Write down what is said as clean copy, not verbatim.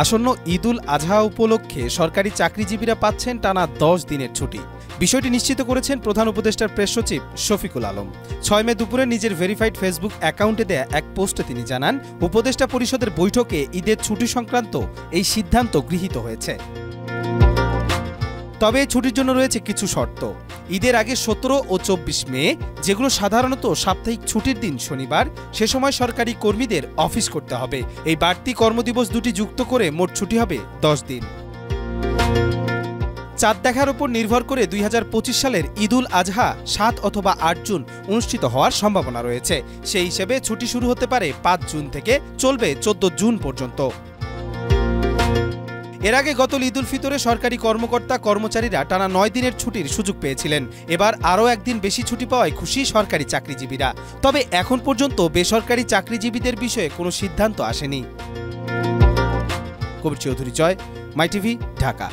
আসন্ন ঈদুল আজহা উপলক্ষে সরকারি চাকরিজীবীরা পাচ্ছেন টানা 10 দিনের ছুটি। বিষয়টি নিশ্চিত করেছেন প্রধান উপদেষ্টার প্রেস সচিব শফিকুল আলম। 6 মে দুপুরে নিজের ভেরিফাইড ফেসবুক অ্যাকাউন্টে দেয়া এক পোস্টে তিনি জানান, উপদেষ্টা পরিষদের বৈঠকে ঈদের ছুটি সংক্রান্ত এই সিদ্ধান্ত গৃহীত হয়েছে। তবে ছুটির জন্য রয়েছে কিছু শর্ত। ঈদের আগে 17 ও 24 মে, যেগুলো সাধারণত সাপ্তাহিক ছুটির দিন শনিবার, সে সময় সরকারি কর্মীদের অফিস করতে হবে। এই বাড়তি কর্মদিবস দুটি যুক্ত করে মোট ছুটি হবে 10 দিন। চাঁদ দেখার উপর নির্ভর করে 2025 সালের ঈদুল আজহা 7 অথবা 8 জুন অনুষ্ঠিত হওয়ার সম্ভাবনা রয়েছে। সেই হিসেবে ছুটি শুরু হতে পারে 5 জুন থেকে, চলবে 14 জুন পর্যন্ত। এর আগে গত ঈদুল ফিতরে সরকারি কর্মকর্তা কর্মচারীরা টানা 9 দিনের ছুটির সুযোগ পেয়েছিলেন। এবার আরও একদিন বেশি ছুটি পাওয়ায় খুশি সরকারি চাকরিজীবীরা। তবে এখন পর্যন্ত বেসরকারি চাকরিজীবীদের বিষয়ে কোনো সিদ্ধান্ত আসেনি। কবির চৌধুরী জয়, মাই টিভি, ঢাকা।